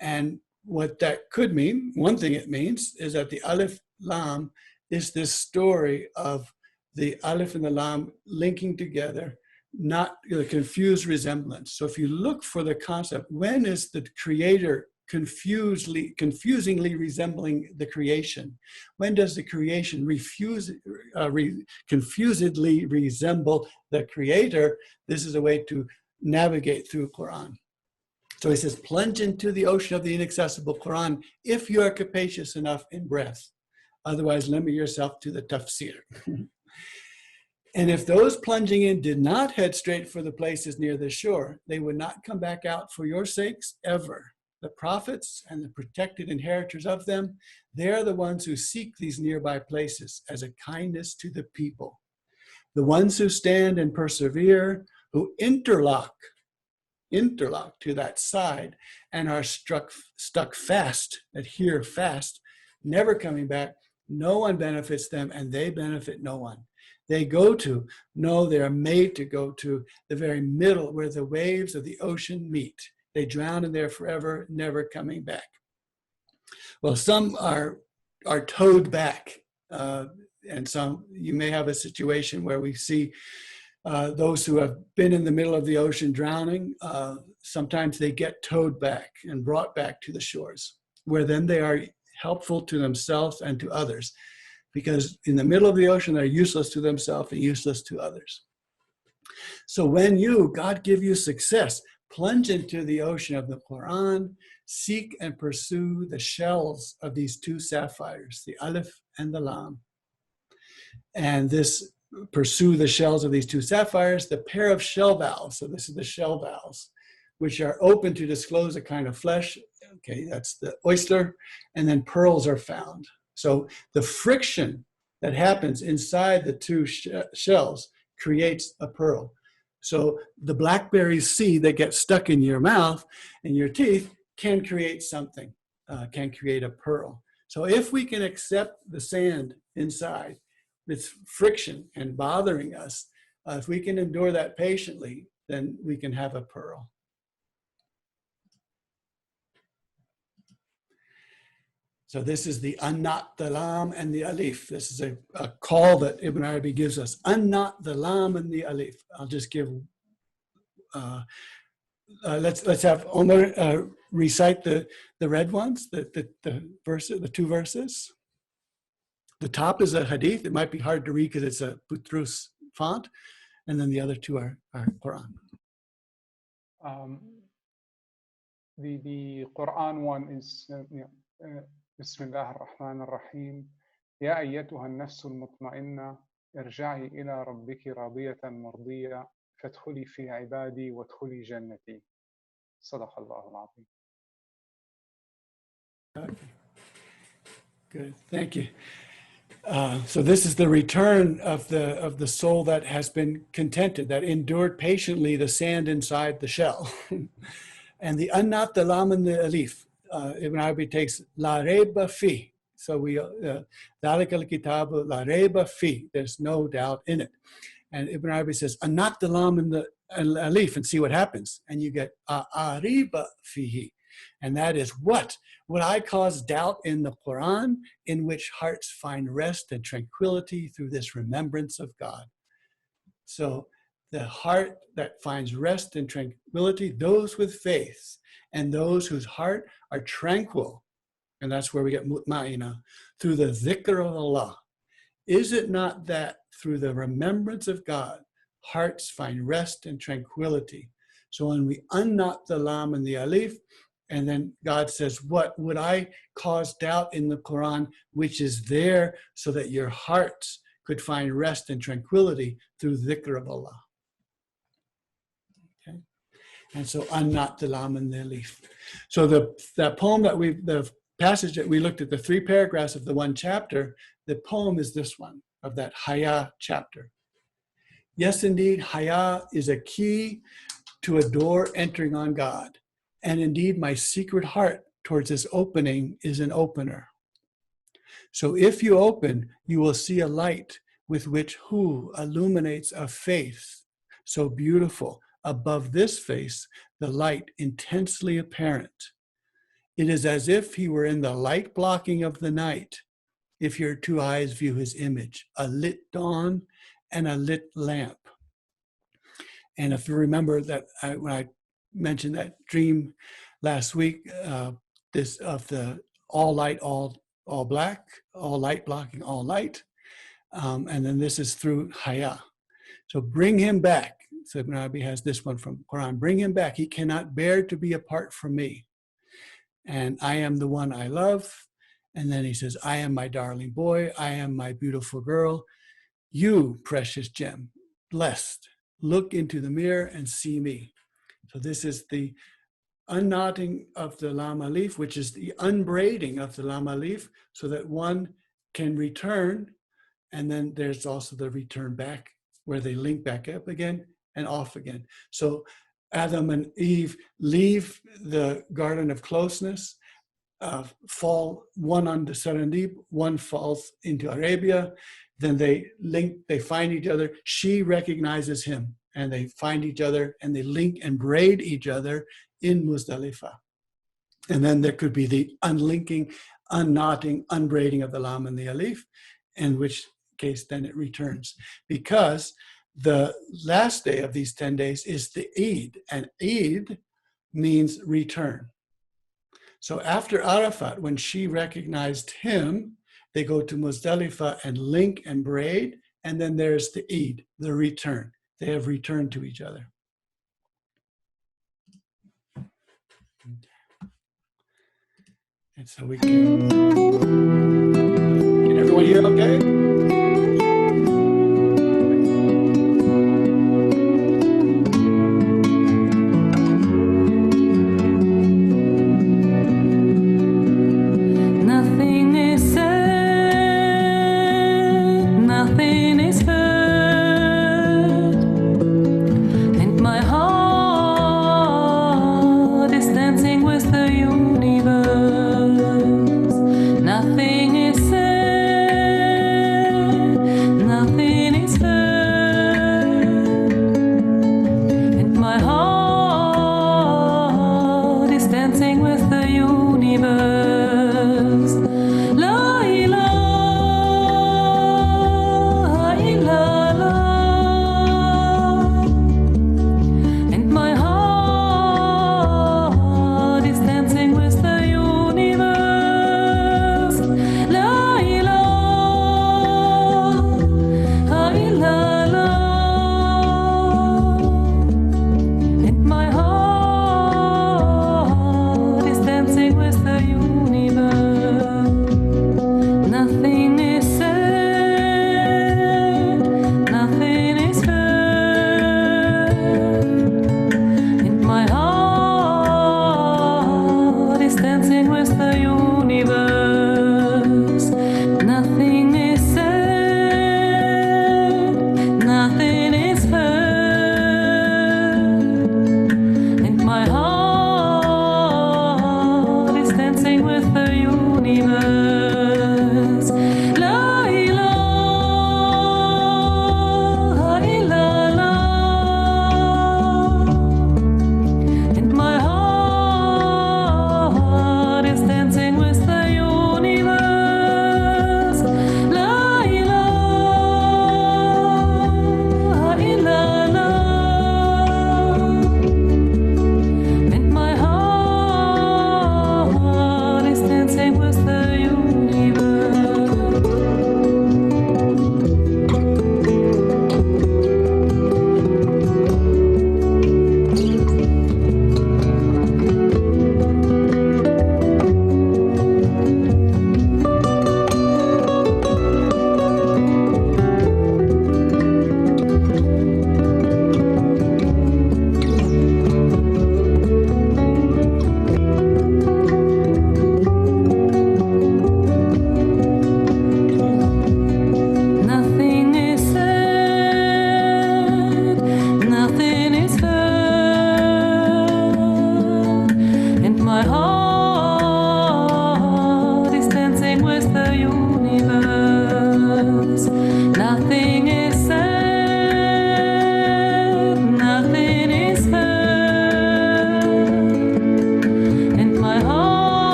And what that could mean, one thing it means, is that the Alif Lam is this story of the Alif and the Lam linking together, not a confused resemblance. So if you look for the concept, when is the creator confusingly resembling the creation? When does the creation confusedly resemble the creator? This is a way to navigate through Quran. So he says, plunge into the ocean of the inaccessible Quran if you are capacious enough in breath. Otherwise, limit yourself to the tafsir. And if those plunging in did not head straight for the places near the shore, they would not come back out for your sakes ever. The prophets and the protected inheritors of them, they are the ones who seek these nearby places as a kindness to the people. The ones who stand and persevere, who interlock to that side and are stuck fast, adhere fast, never coming back, no one benefits them and they benefit no one. They are made to go to the very middle where the waves of the ocean meet. They drown in there forever, never coming back. Well, some are towed back, and some, you may have a situation where we see those who have been in the middle of the ocean drowning, sometimes they get towed back and brought back to the shores, where then they are helpful to themselves and to others. Because in the middle of the ocean, they're useless to themselves and useless to others. So when God give you success, plunge into the ocean of the Quran, seek and pursue the shells of these two sapphires, the Alif and the Lam. And this, pursue the shells of these two sapphires, the pair of shell valves, so this is the shell valves, which are open to disclose a kind of flesh. Okay, that's the oyster, and then pearls are found. So the friction that happens inside the two shells creates a pearl. So the blackberry seed that gets stuck in your mouth and your teeth can create something, can create a pearl. So if we can accept the sand inside, its friction and bothering us, if we can endure that patiently, then we can have a pearl. So this is the unknot, the lam, and the alif. This is a call that Ibn Arabi gives us. Unknot, the lam, and the alif. I'll just give, let's have Omar recite the red ones, the two verses. The top is a hadith. It might be hard to read because it's a Butrus font. And then the other two are Quran. The Quran one is بسم الله الرحمن الرحيم يا أيتها النفس المطمئنة ارجعي إلى ربك راضية مرضية فادخلي في عبادي وادخلي جنتي صدق الله العظيم. Okay. Good, thank you. So this is the return of the soul that has been contented, that endured patiently the sand inside the shell. And the unnat, the lam, and the alif. Ibn Arabi takes la reba fi. So we, dalik al-kitab la reba fi. There's no doubt in it. And Ibn Arabi says, unnat, the lam, and the alif, and see what happens. And you get ariba fihi. And that is what? Would I cause doubt in the Quran, in which hearts find rest and tranquility through this remembrance of God? So the heart that finds rest and tranquility, those with faith, and those whose heart are tranquil, and that's where we get mutma'ina, through the dhikr of Allah. Is it not that through the remembrance of God, hearts find rest and tranquility? So when we unknot the lam and the alif, and then God says, what would I cause doubt in the Quran, which is there so that your hearts could find rest and tranquility through dhikr of Allah? Okay. And so unknot the lam and the alif. So that poem that the passage that we looked at, the 3 paragraphs of the 1 chapter, the poem is this one, of that Haya chapter. Yes, indeed, Haya is a key to a door entering on God. And indeed, my secret heart towards this opening is an opener. So if you open, you will see a light with which who illuminates a face so beautiful. Above this face, the light intensely apparent. It is as if he were in the light blocking of the night, if your 2 eyes view his image, a lit dawn and a lit lamp. And if you remember that when I mentioned that dream last week, this of the all light, all black, all light blocking all light. And then this is through Haya. So bring him back. So Ibn Arabi has this one from Quran. Bring him back. He cannot bear to be apart from me. And I am the one I love. And then he says, I am my darling boy. I am my beautiful girl. You, precious gem, blessed. Look into the mirror and see me. So this is the unknotting of the Lam Alif, which is the unbraiding of the Lam Alif, so that one can return. And then there's also the return back, where they link back up again and off again. So Adam and Eve leave the garden of closeness, fall one on the southern deep, one falls into Arabia. Then they link, they find each other. She recognizes him, and they find each other, and they link and braid each other in Muzdalifah. And then there could be the unlinking, unknotting, unbraiding of the Lam and the Alif, in which case then it returns. Because the last day of these 10 days is the Eid, and Eid means return. So after Arafat, when she recognized him, they go to Muzdalifah and link and braid, and then there's the Eid, the return. They have returned to each other. And so we can everyone hear okay? Nothing is said.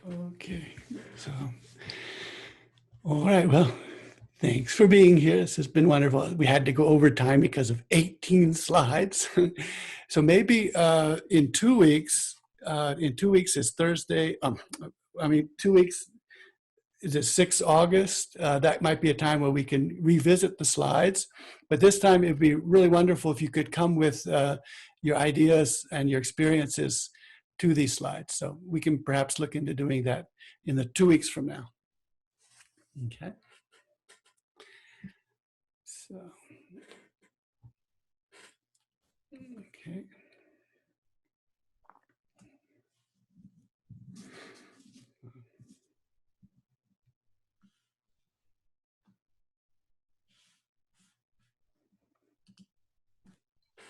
Okay, so, all right, well, thanks for being here. This has been wonderful. We had to go over time because of 18 slides. So maybe in 2 weeks, is Thursday, 2 weeks, is it 6 August? That might be a time where we can revisit the slides. But this time it'd be really wonderful if you could come with your ideas and your experiences to these slides. So we can perhaps look into doing that in the 2 weeks from now. Okay. So, okay.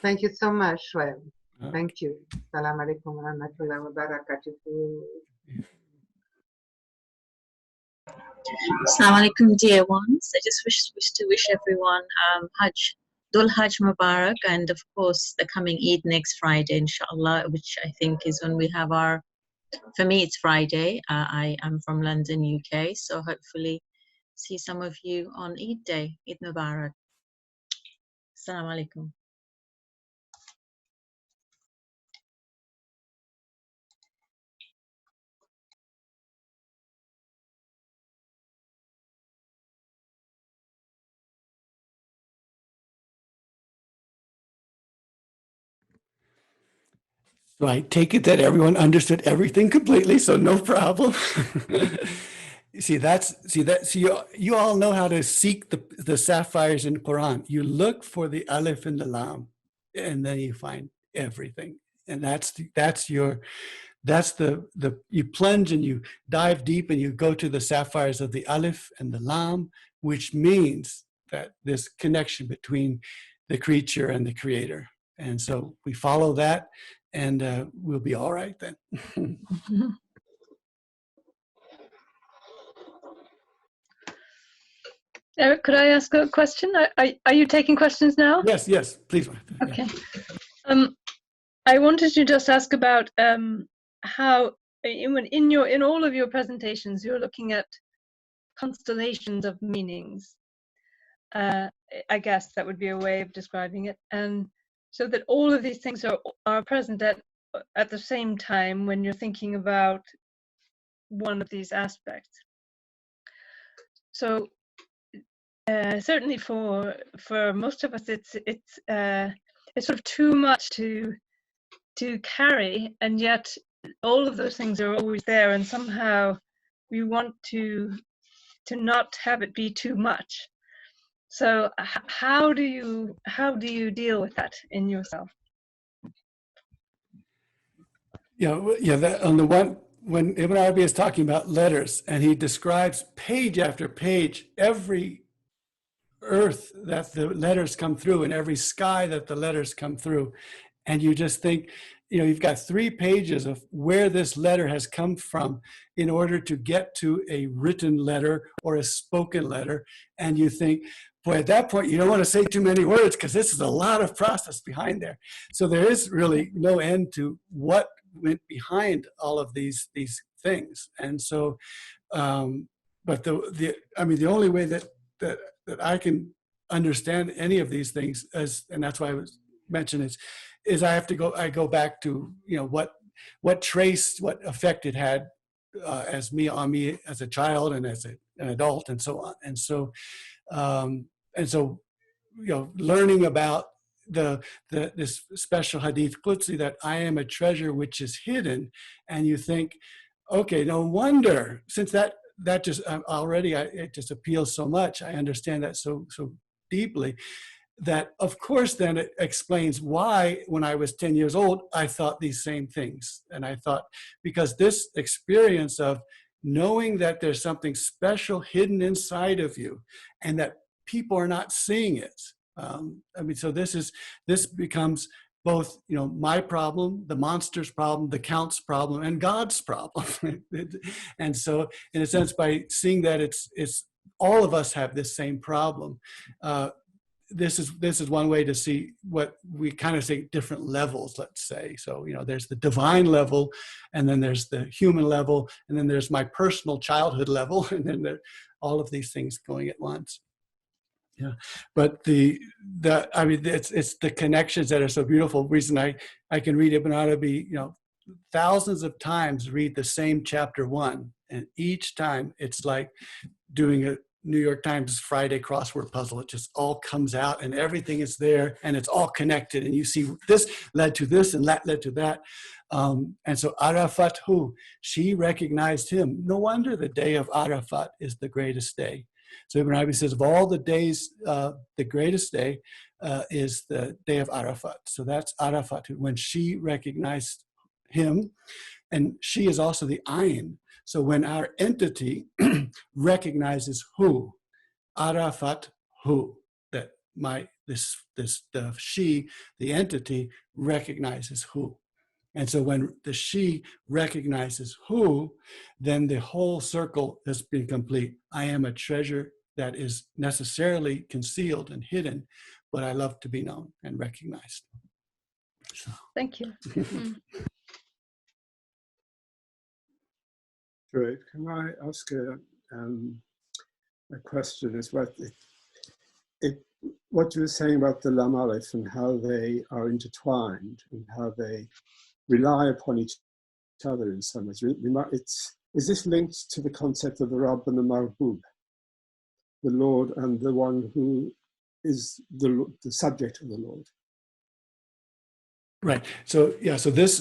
Thank you so much, Shoaib. Thank you. Assalamu alaikum wa rahmatullahi wa barakatuh. Assalamu alaikum, dear ones. I just wish to wish everyone Dul Hajj Mubarak, and of course the coming Eid next Friday, inshallah, which I think is when we have for me it's Friday. I am from London, UK, so hopefully see some of you on Eid Day. Eid Mubarak. Assalamu alaikum. So I take it that everyone understood everything completely, so no problem. You all know how to seek the sapphires in the Quran. You look for the Alif and the Lam, and then you find everything. And you plunge and you dive deep and you go to the sapphires of the Alif and the Lam, which means that this connection between the creature and the creator. And so we follow that, and we'll be all right then. Eric, could I ask a question? Are you taking questions now? Yes, please. Okay. I wanted to just ask about how in all of your presentations you're looking at constellations of meanings. I guess that would be a way of describing it, and so that all of these things are present at the same time when you're thinking about one of these aspects. So certainly for most of us, it's sort of too much to carry, and yet all of those things are always there, and somehow we want to not have it be too much. So how do you deal with that in yourself? That on the one, when Ibn Arabi is talking about letters, and he describes page after page every earth that the letters come through and every sky that the letters come through, and you just think, you've got 3 pages of where this letter has come from in order to get to a written letter or a spoken letter, and you think, boy, at that point you don't want to say too many words because this is a lot of process behind there. So there is really no end to what went behind all of these things. And so but the only way that I can understand any of these things and that's why I was mentioning is I go back to what effect it had on me as a child and as an adult and so on. And so learning about this special hadith Qudsi, that I am a treasure which is hidden, and you think, okay, no wonder, since that just already it just appeals so much. I understand that so deeply, that of course then it explains why when I was 10 years old I thought these same things. And I thought, because this experience of knowing that there's something special hidden inside of you and that people are not seeing it. So this becomes both, my problem, the monster's problem, the count's problem, and God's problem. And so, in a sense, by seeing that it's all of us have this same problem, this is one way to see what we kind of say different levels, let's say. So, you know, there's the divine level, and then there's the human level, and then there's my personal childhood level, and then there, all of these things going at once. Yeah, but I mean, it's the connections that are so beautiful. Reason I can read Ibn Arabi, you know, thousands of times, read the same chapter 1, and each time it's like doing a New York Times Friday crossword puzzle. It just all comes out and everything is there and it's all connected. And you see this led to this and that led to that. And so Arafat, who? She recognized him. No wonder the day of Arafat is the greatest day. So Ibn Arabi says of all the days, the greatest day is the day of Arafat. So that's Arafat, when she recognized him. And she is also the ayin. So when our entity recognizes who, Arafat who, that the she, the entity, recognizes who. And so when the she recognizes who, then the whole circle has been complete. I am a treasure that is necessarily concealed and hidden, but I love to be known and recognized. So. Thank you. Great. Can I ask a question as well? What you were saying about the Lam Alif and how they are intertwined and how they rely upon each other in some ways. Is this linked to the concept of the Rabb and the Marbub, the Lord and the one who is the subject of the Lord? Right. So yeah. So there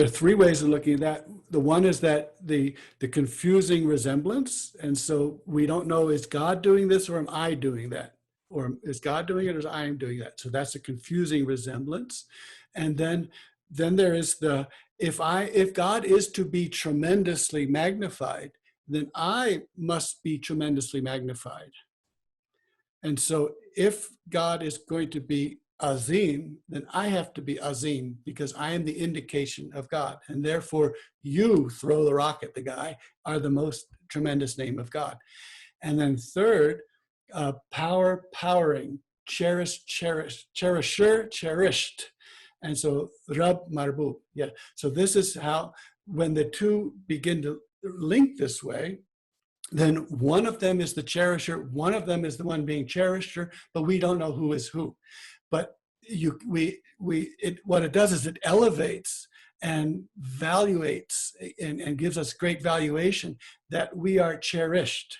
are three ways of looking at that. The one is that the confusing resemblance, and so we don't know, is God doing this or am I doing that, or is God doing it or is I am doing that? So that's a confusing resemblance, and then there is the if God is to be tremendously magnified, then I must be tremendously magnified, and so if God is going to be Azim, then I have to be Azim because I am the indication of God. And therefore, you throw the rock at the guy are the most tremendous name of God. And then third, power, powering, cherish, cherisher, cherished. And so Rab, Marbub. Yeah. So this is how, when the two begin to link this way, then one of them is the cherisher, one of them is the one being cherisher, but we don't know who is who. But what it does is it elevates and valuates and gives us great valuation that we are cherished.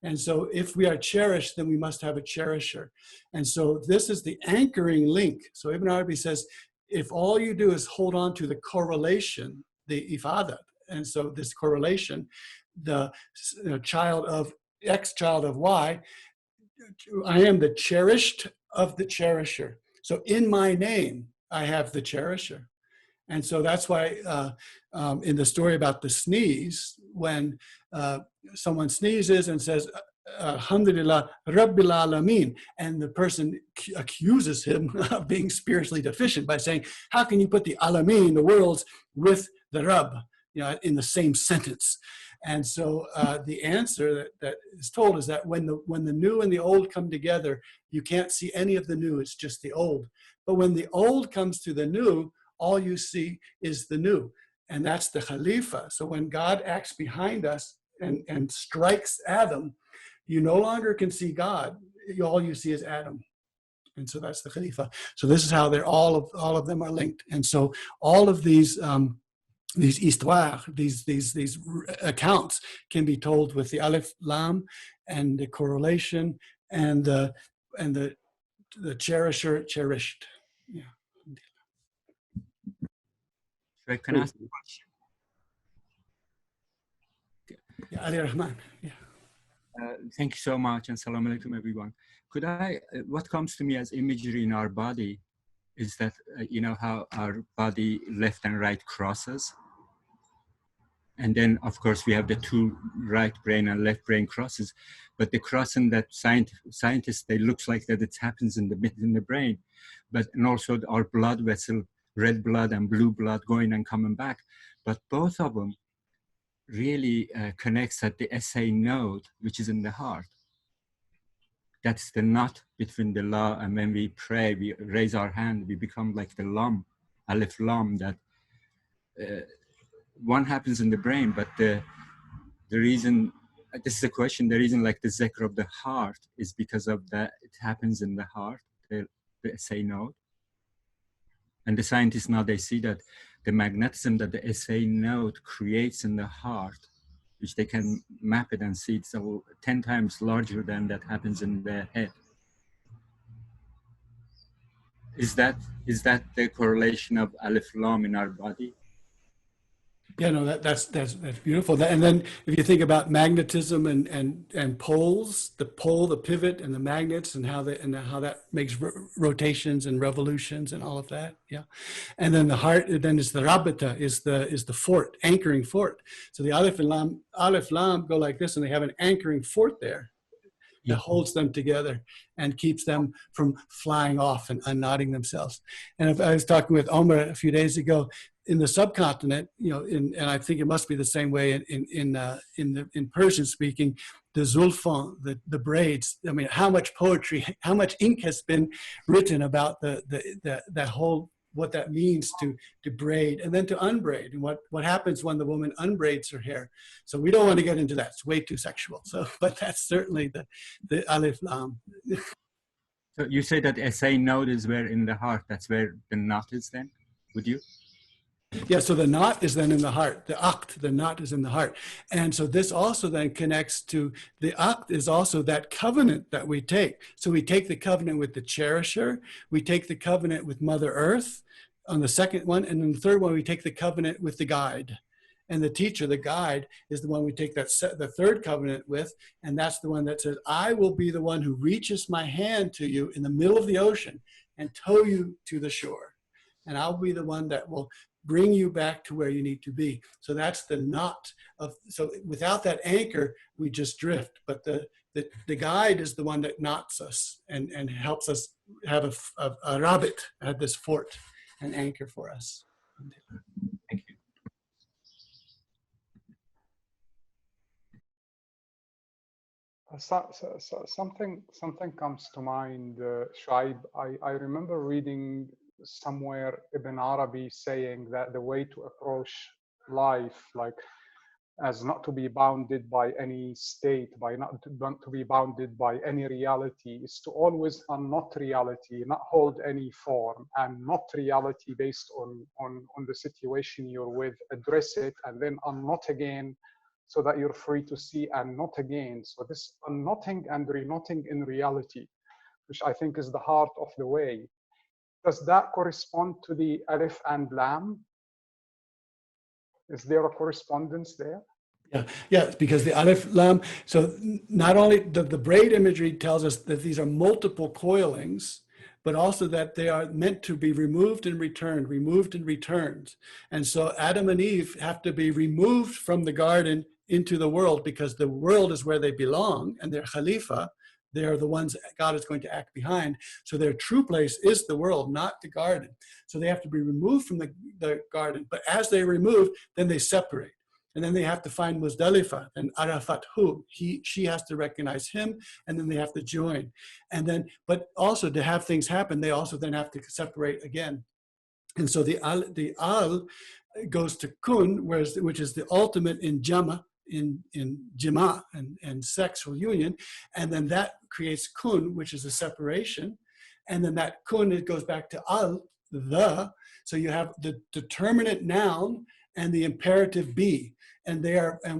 And so if we are cherished, then we must have a cherisher. And so this is the anchoring link. So Ibn Arabi says, if all you do is hold on to the correlation, the ifadat, and so this correlation, the child of X, child of Y, I am the cherished of the cherisher. So in my name, I have the cherisher. And so that's why in the story about the sneeze, when someone sneezes and says, Alhamdulillah, Rabbil Alameen, and the person accuses him of being spiritually deficient by saying, how can you put the Alameen, the worlds, with the Rabb, in the same sentence? And so the answer that is told is that when the new and the old come together, you can't see any of the new, it's just the old. But when the old comes to the new, all you see is the new. And that's the Khalifa. So when God acts behind us and strikes Adam, you no longer can see God. All you see is Adam. And so that's the Khalifa. So this is how they're all of them are linked. And so all of these histoires, these accounts can be told with the Alif Lam and the correlation and the cherisher, cherished. Yeah. So can I ask a question? Yeah, Ali Rahman. Yeah. Thank you so much, and salam alaikum, everyone. Could I, what comes to me as imagery in our body is that, how our body left and right crosses. And then, of course, we have the two right brain and left brain crosses. But the crossing that scientists, they looks like that it happens in the brain. And also our blood vessel, red blood and blue blood going and coming back. But both of them really connects at the SA node, which is in the heart. that's the knot between the law, and when we pray, we raise our hand, we become like the lam, Alif Lam, that one happens in the brain, but the reason, this is a question, the reason like the zikr of the heart is because of that, it happens in the heart, the SA node. And the scientists now, they see that the magnetism that the SA node creates in the heart, which they can map it and see it's 10 times larger than that happens in the head. Is that the correlation of Alif Lam in our body? Yeah, no, that's beautiful. And then if you think about magnetism and poles, the pole, the pivot, and the magnets, and how that makes rotations and revolutions and all of that. Yeah, and then the heart, then is the rabita, is the fort, anchoring fort. So the Alif Lam go like this, and they have an anchoring fort there that holds them together and keeps them from flying off and unknotting themselves. And if I was talking with Omar a few days ago, in the subcontinent, and I think it must be the same way in Persian speaking, the zulfan, the braids. I mean, how much poetry, how much ink has been written about that whole, what that means to braid and then to unbraid, and what happens when the woman unbraids her hair. So we don't want to get into that. It's way too sexual. So, but that's certainly the Alif Lam. So you say that SA node is where in the heart, that's where the knot is then, would you? Yeah, so the knot is then in the heart. The aqd, the knot is in the heart. And so this also then connects to the aqd is also that covenant that we take. So we take the covenant with the cherisher, we take the covenant with Mother Earth on the second one, and then the third one we take the covenant with the guide. And the teacher, the guide, is the one we take the third covenant with, and that's the one that says, I will be the one who reaches my hand to you in the middle of the ocean and tow you to the shore. And I'll be the one that will bring you back to where you need to be. So that's the knot of, so without that anchor, we just drift. But the guide is the one that knots us and helps us have a rabbit, this fort, an anchor for us. Thank you. Something comes to mind, Shaib. I remember reading somewhere Ibn Arabi saying that the way to approach life, like as not to be bounded by any state, by not to be bounded by any reality, is to always unknot reality, not hold any form, and not reality based on the situation you're with, address it, and then unknot again, so that you're free to see and knot again. So this unknotting and reknotting in reality, which I think is the heart of the way. Does that correspond to the Alif and Lam? Is there a correspondence there? Yeah, because the Alif Lam, so not only the braid imagery tells us that these are multiple coilings, but also that they are meant to be removed and returned, removed and returned. And so Adam and Eve have to be removed from the garden into the world, because the world is where they belong, and they're Khalifa. They are the ones God is going to act behind. So their true place is the world, not the garden. So they have to be removed from the garden. But as they remove, then they separate. And then they have to find Muzdalifah and Arafat who. She has to recognize him, and then they have to join. And then, but also to have things happen, they also then have to separate again. And so the al goes to kun, which is the ultimate in jama, in jima and sexual union, and then that creates kun, which is a separation, and then that kun, it goes back to al, the, so you have the determinate noun and the imperative be, and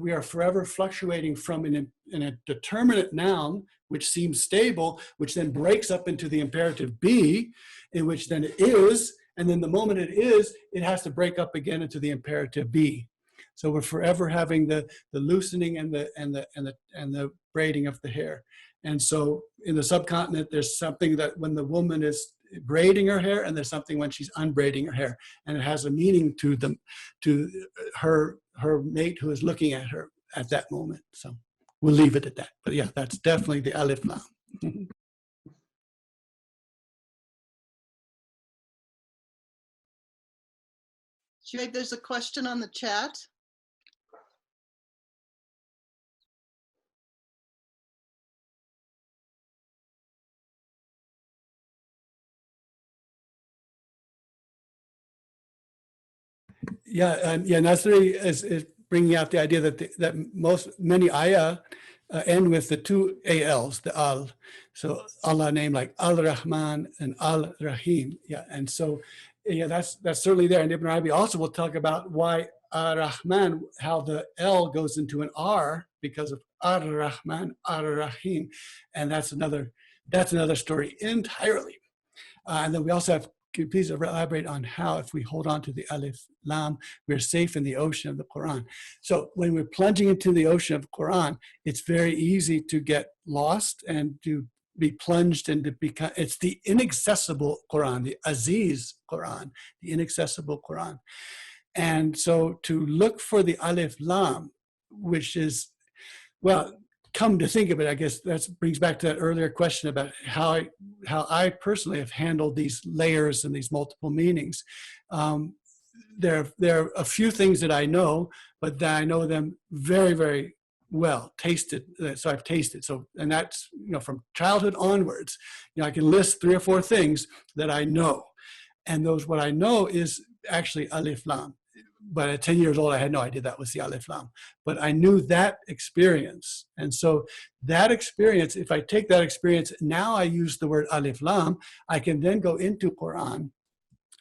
we are forever fluctuating from in a determinate noun, which seems stable, which then breaks up into the imperative be, in which then it is, and then the moment it is, it has to break up again into the imperative be. So we're forever having the loosening and the braiding of the hair. And so in the subcontinent, there's something that when the woman is braiding her hair, and there's something when she's unbraiding her hair, and it has a meaning to them, to her mate who is looking at her at that moment. So we'll leave it at that. But yeah, that's definitely the Alif Lam. Shuaib, there's a question on the chat. Yeah, and yeah, Nasri is bringing out the idea that many ayah end with the two ALs, the al. So Allah name like Al-Rahman and Al-Rahim. Yeah, and so yeah, that's certainly there. And Ibn Arabi also will talk about why Ar-Rahman, how the L goes into an R because of Ar-Rahman, Ar-Rahim, and that's another story entirely. And then we also have, could you please elaborate on how, if we hold on to the Alif Lam, we're safe in the ocean of the Quran. So when we're plunging into the ocean of the Quran, it's very easy to get lost and to be plunged into become, it's the inaccessible Quran, the Aziz Quran, the inaccessible Quran. And so to look for the Alif Lam, which is, well, come to think of it, I guess that brings back to that earlier question about how I personally have handled these layers and these multiple meanings. There are a few things that I know, but that I know them very, very well, tasted. So I've tasted. So, and that's, from childhood onwards, I can list 3 or 4 things that I know. And what I know is actually Alif Lam. But at 10 years old, I had no idea that was the Alif Lam. But I knew that experience. And so that experience, if I take that experience, now I use the word Alif Lam, I can then go into Quran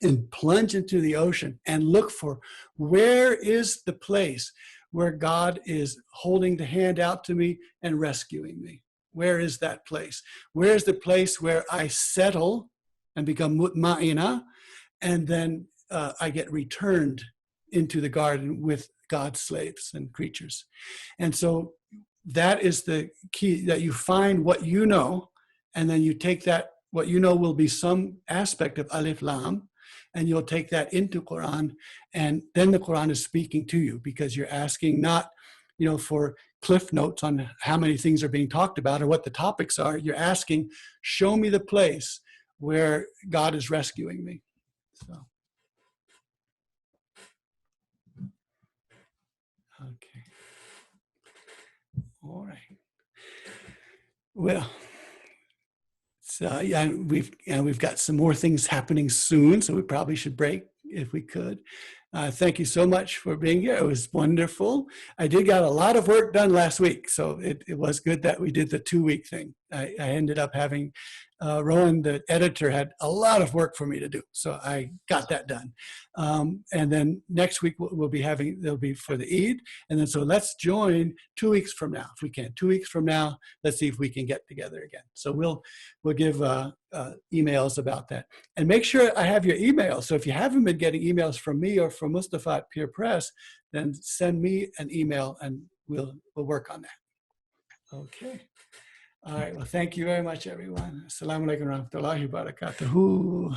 and plunge into the ocean and look for where is the place where God is holding the hand out to me and rescuing me. Where is that place? Where is the place where I settle and become mutma'ina, and then I get returned into the garden with God's slaves and creatures. And so that is the key, that you find what you know, and then you take that, what you know will be some aspect of Alif Lam, and you'll take that into Quran, and then the Quran is speaking to you, because you're asking not, for cliff notes on how many things are being talked about or what the topics are. You're asking, show me the place where God is rescuing me. So. Okay. All right. Well, so yeah, we've got some more things happening soon, so we probably should break if we could. Thank you so much for being here. It was wonderful. I did got a lot of work done last week, so it was good that we did the 2-week thing. I ended up having Rowan, the editor, had a lot of work for me to do, so I got that done. And then next week there'll be for the Eid, and then so let's join 2 weeks from now if we can. 2 weeks from now, let's see if we can get together again. So we'll give emails about that, and make sure I have your email. So if you haven't been getting emails from me or from Mustafa at Peer Press, then send me an email and we'll work on that. Okay. All right. Well, thank you very much, everyone. Assalamu alaikum wa rahmatullahi wa barakatuhu.